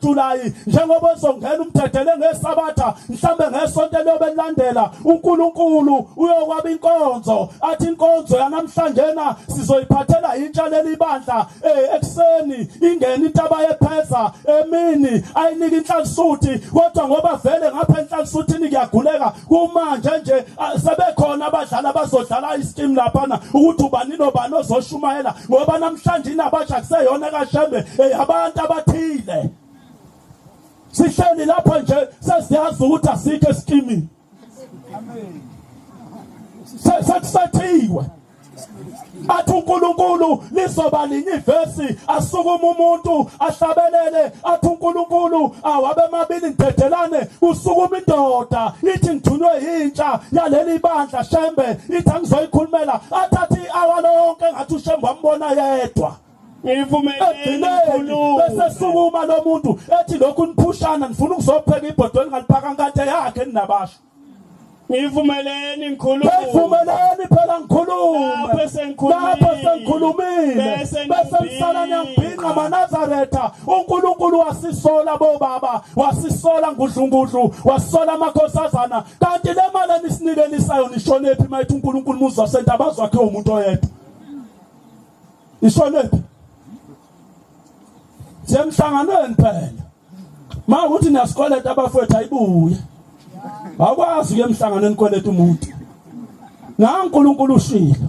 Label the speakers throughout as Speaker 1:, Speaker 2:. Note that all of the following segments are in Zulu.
Speaker 1: kaJulayi njengoba ezongena umthethele ngesabatha mhlambe ngesonto lobelandela uNkulunkulu uyokwaba inkonzo athi inkonzo yanamhlanje na sizoyiphathela intsha lelibandla ekseni ingena intaba yepheza emini ayinika inhlansuthi kodwa ngoba vele ngapha enhlansuthini kuyaguleka kumanje nje sebekhona abadlali abazodlala iskim laphana ukuthi ubani nobani ozoshumayela ngoba namhlanje inabasha kuseyona kaShembe abantu abathile sihleli lapha nje sesiyazi ukuthi asikho eskimini amen sesathiwe athi uNkulunkulu lizoba linye ivesi asukuma umuntu ahlabelele athi uNkulunkulu awabe mabili nideddelane usukuma indoda ithi ngithunywe intsha yaleli bandla Shembe ithi angizoyikhulumela athathi awalonke ngathi uShembe wambona yedwa
Speaker 2: ngivumelene uNkulunkulu
Speaker 1: bese sukuma lo muntu ethi lokhu niphushana nifuna ukuzopheka ibhodweni ngaliphaka nkathe yakhe ninabasha
Speaker 2: ngivumelene uNkulunkulu
Speaker 1: ngivumelene phela ngikhuluma
Speaker 2: lapho
Speaker 1: sengikhulumile bese msala nyambhinqa maNazaretha uNkulunkulu wasisola bobaba wasisola ngudlungudlu wasisola amakhosazana kanti le mali nisinikeelisayo nishonephi mayithi uNkulunkulu muzwa sentabazwe wakhe umuntu oyedwa ishonephi semhlanganweni phela mawukuthi niyasikoleta abafowethu ayibuye akwazi emhlanganweni kwethu umuntu naNkulunkulu ushilo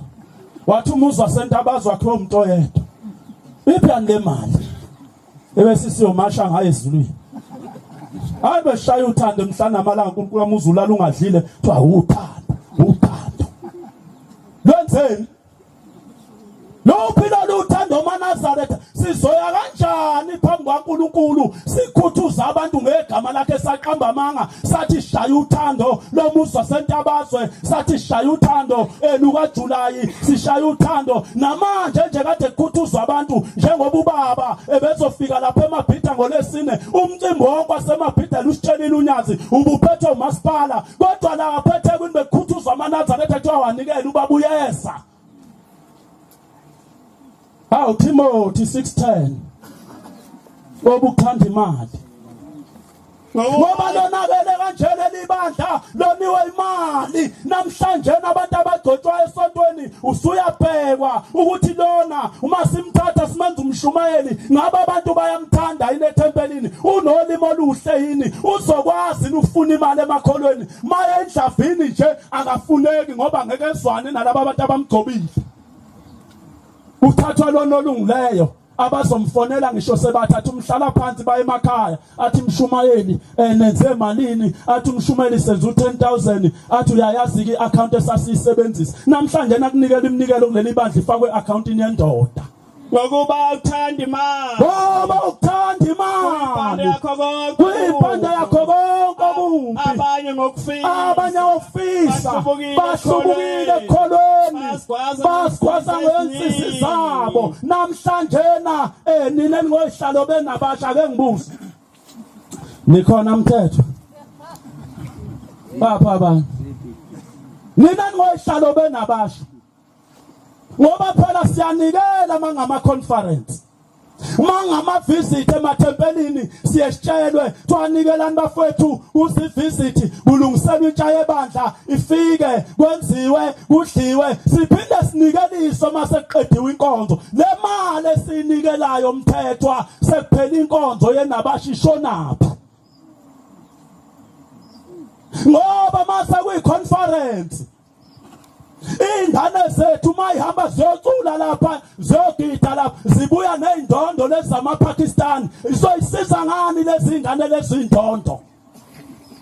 Speaker 1: wathi umuzwa sentabazwe wakhe umuntu oyedwa iphi le mali ebesisiyomasha ngayo ezulwini hayi beshaya uthando emhlana amalanga uNkulunkulu amuzula ungadlile kuthiwa uthando lwenzeni lophila luthando maNazaretha sizoya kanjani phambi kwaNkulunkulu sikhuthuza abantu ngegama lakhe saqamba amanga sathi shaya uthando lomuzwa sentabazwe sathi shaya uthando lukaJulayi sishaya uthando namanje nje kade kukhuthuza abantu njengoba ubaba ebezofika lapha eMabhida ngolesine umcimbi wonke waseMabhida lusitshelile unyazi ubuphethwe umasipala kodwa la aphethe kwini bekukhuthuza amaNazaretha kuthiwa wanikela ubaba uyeza Timothy 6:10 obukhanda imali ngoba lonakele kanjena libandla loniwe imali namhlanje nabantu abagcotshwa esontweni usuyabhekwa ukuthi lona uma simthatha simenza umshumayeli ngabe abantu bayamthanda yini ethempelini unolimo oluhle yini uzokwazi ukufuna imali emakholweni maye endlavini nje akafuneki ngoba ngeke ezwane nalabo abantu abamgcobile uthathwa lona olungileyo abazomfonela ngisho sebathatha umhlala phansi baye emakhaya athi mshumayeli nenze malini athi umshumayeli senza u10,000 athi uyayazi ke account esasiyisebenzisa namhlanje nakunikela iminikelo kuleli bandla ifakwe accountini yendoda
Speaker 2: ngokuba uthanda imali
Speaker 1: ngoba uthanda imali kwibanda yakho konke okumbi
Speaker 2: abanye ngokufisa
Speaker 1: abanye ofisa basubukile ekholweni basigwaza ngensisi zabo namhlanje na nina ngoyihlalo benabasha ke ngibuza nikhona umthetho bapha abantu nina ngoyihlalo benabasha ngoba phela siyanikela mangama conference mangama visit emathempelini siyesitshelwe twanikelani bafowethu uzivisit kulungiselwe intsha yebandla ifike kwenziwe kudliwe siphinde sinikeliswe mase kuqediwe inkonzo le mali esinikelayo umthethwa sekuphela inkonzo yenabashishonapha ngoba mase kuyiconference ingane zethu mayihamba ziyocula lapha ziyogida lapha zibuya nezindondo lezi zamaPakistan izoyisiza ngani lezi ingane lezi indondo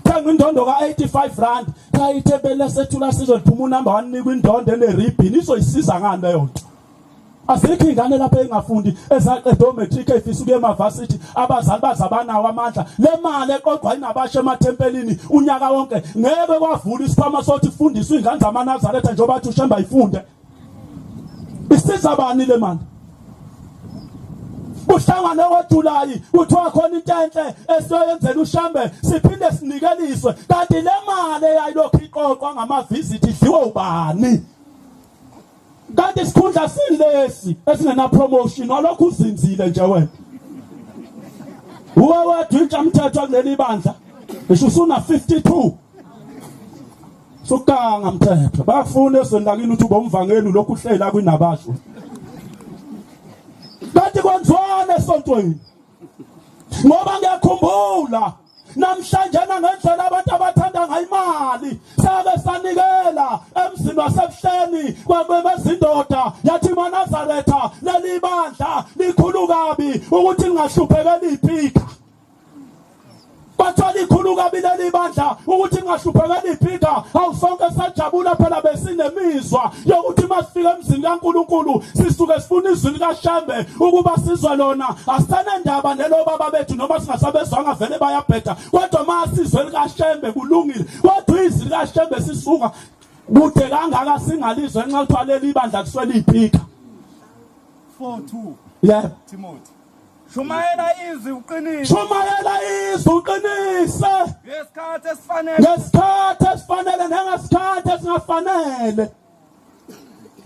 Speaker 1: thenga indondo ka85 rand kayithebele sethula sizoliphuma unumber 1 nikwe indondo eneribbon izoyisiza ngani leyo nto asikho ingane lapha engafundi ezaqeda matric efisa ukuya eMavarsity abazali bazabanawo amandla le mali eqoqwa inabasha emathempelini unyaka wonke ngeke kwavula isiphama sothi kufundiswe ingane zamaNazaretha njengoba bathi uShembe ayifunde isiza bani le mali uhlangane ngoJulayi kuthiwa khona into enhle esiyoyenzela uShembe siphinde sinikeliswe kanti le mali eyayilokhu iqoqwa ngamavisit idliwe ubani kanti isikhundla silesi esingena promotion walokhu uzinzile nje wena Uwawathinta umthetho kuleli bandla. Ngisho usuna 52. Sokanga umthetho. Bafuna esendakini ukuthi ubomvangeli lokhu uhlela kwinabasho. Bathi kwenziwane esontweni. Ngoba ngiyakhumbula namhlanje ngendlela abantu abathanda ngayimali sake sanikela emzini wasebuhleni kwabezindoda yathi maNazaretha leli bandla likhulu kabi ukuthi lingahluphekeli iphika. Bathola ikhulu kabi leli bandla ukuthi lingahluphekeli iphika. Awusonke sajabula phela besinemizwa yokuthi masifika emzini kaNkulunkulu sisuke sifuna izwi likaShembe ukuba sizwe lona. Asenendaba nelo baba bethu noma singasabezwanga vele bayabheda kodwa masizwe likaShembe kulungile. Kodwa izwi likaShembe sisuka kude kangaka singalizwe nxa kuthiwa leli bandla kuswela iphika.
Speaker 3: 4:2
Speaker 1: Yeah.
Speaker 3: Timothy. Shumayela izwi uqinise.
Speaker 1: Shumayela izwi uqinise.
Speaker 3: Ngesikhathi esifanele.
Speaker 1: Ngesikhathi esifanele nangesikhathi esingafanele.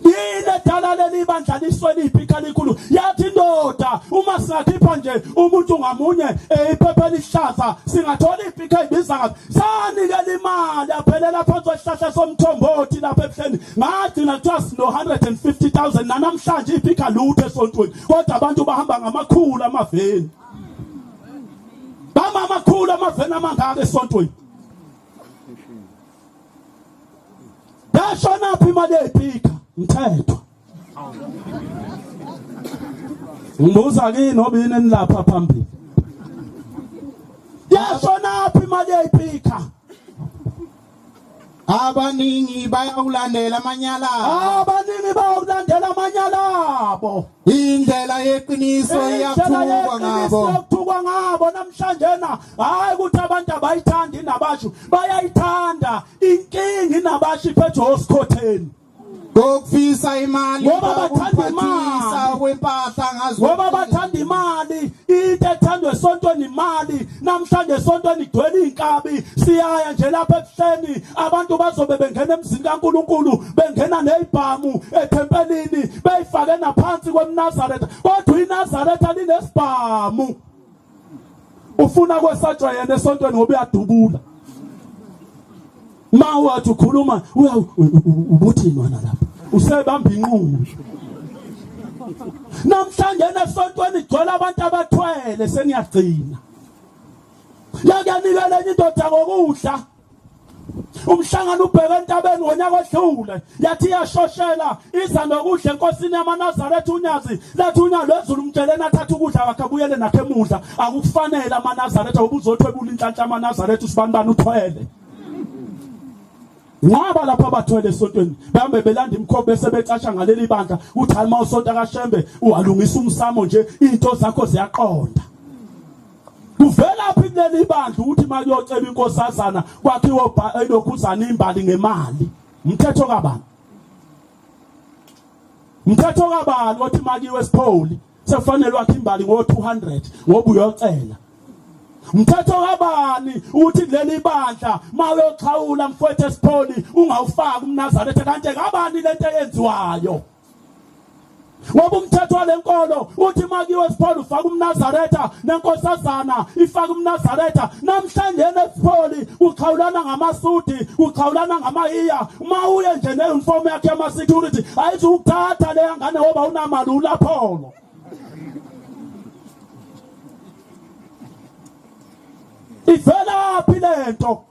Speaker 1: Yile dala leli bandla liswela iphika likhulu. Yathi indoda uma singakhipha nje umuntu ngamunye iphepha lihlaza singathola iphika ibiza kabi. Sanikela imali aphelela phansi kwesihlahla somthombothi lapha ebuhleni. Ngagcina kuthiwa sino 150,000 namhlanje iphika lutho esontweni. Kodwa abantu bahamba ngamakhulu amaveni. Bama amakhulu amaveni amangaka esontweni. Yashona phi imali yephika? Mthetho. Ngibuza kini nobini enilapha phambili. Yashona phi imali yephika?
Speaker 4: Abaningi bayawulandela amanyala.
Speaker 1: Abaningi bayawulandela amanyala abo.
Speaker 4: Indlela yeqiniso iyathukwa ngabo.
Speaker 1: Iyathukwa ngabo namhlanje na. Hayi ukuthi abantu abayithandi nabasho. Bayayithanda. Inkingi nabasho iphethe osikhotheni.
Speaker 4: Kokufisa imali
Speaker 1: ngoba bathanda imali
Speaker 4: kwempahla ngazo.
Speaker 1: Ngoba bathanda imali. Into ethandwa esontweni imali. Namhlanje esontweni igcwele inkabi. Siyaya nje lapha ebuhleni abantu bazobe bengena emzini kaNkulunkulu bengena nezibhamu ethempelini beyifake naphansi kweNazaretha. Kodwa iNazaretha linesibhamu. Ufuna kwesatshwa yena esontweni ngoba uyadubula. Ma wathi ukhuluma ubuthini wena lapha usebamba inqumo. Namhlanje nesontweni igcwele abantu abathwele seniyagcina. Yakuyanikela enye indoda ngokudla. Umhlangano ubheke entabeni ngonyaka odlule yathi yashoshela iza nokudla enkosini yamaNazaretha unyazi lathi unyalo wezulu umtshelena athatha ukudla wakhe abuyele nakhe emudla. Akukufanele amaNazaretha ubuzothwebula inhlanhla amaNazaretha usibanibani uthwele. Ngaba lapha abathwele esontweni behambe belanda imkhombe bese becasha ngaleli bandla uthi hayi mawusonta kaShembe uwalungisa umsamo nje into zakho ziyaqonda. Kuvela phi kuleli bandla ukuthi makuyocela inkosazana kwakhiwa elokhuzana imbali ngemali. Umthetho kabani? Umthetho kabani othi makiwe esipholi sefanele wakhe imbali ngo200 ngoba uyocela. Umthetho kabani uthi leli bandla mayoxhawula mfowethu esipholi ungawufaki uMnazaretha kanje kabani lento eyenziwayo? Ngoba umthetho walenkolo uthi makiwe esipholi ufaka uMnazaretha nenkosazana ifaka uMnazaretha. Namhlanje esipholi uxhawulana ngamasudi uxhawulana ngamahiya. Uma uye nje neuniform yakhe yama security ayizukuthatha le ngane ngoba unamali ulapholo. Ivela phi lento?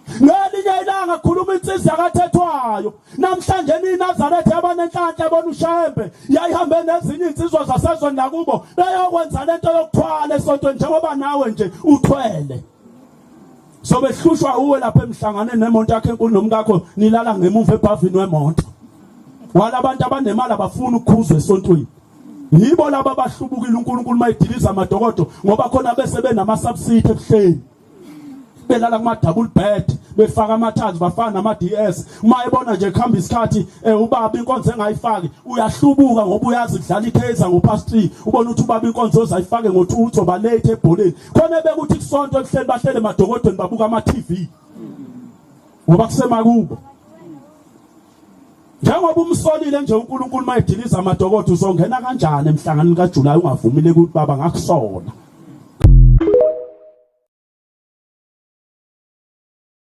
Speaker 1: Ngelinye ilanga khuluma insizwa kathethwayo. Namhlanje iNazaretha yabanenhlanhla yabona uShembe yayihambe nezinye insizwa zasezweni nakubo beyokwenza lento yokuthwala esontweni njengoba nawe nje uthwele. So behlushwa uwe lapha emhlanganeni nemonto yakhe enkulu nomkakho nilala ngemuva ebhavini wemonto. Wala abantu abanemali abafuna ukukhuzwa esontweni. Yibo laba bahlubukile uNkulunkulu mayidiliza amadokodo ngoba khona bese benama subsidi ebuhleni. Belala kuma double bed befaka amathazi bafana nama DS. Mayibona nje khamba isikhathi ubaba inkonzo engayifaki uyahlubuka ngoba uyazi kudlala ikheza ngopastry. Ubona ukuthi ubaba inkonzo ozayifake ngo2 uzoba late ebholeni. Khona bekuthi kusonto kuhleli bahlele emadokodweni babuka ama TV. Ngoba kusema kubo. Njengoba umsolile nje uNkulunkulu mayidiliza amadokodo uzongena kanjani emhlanganweni kaJulayi ungavumile ukuthi baba ngakusona.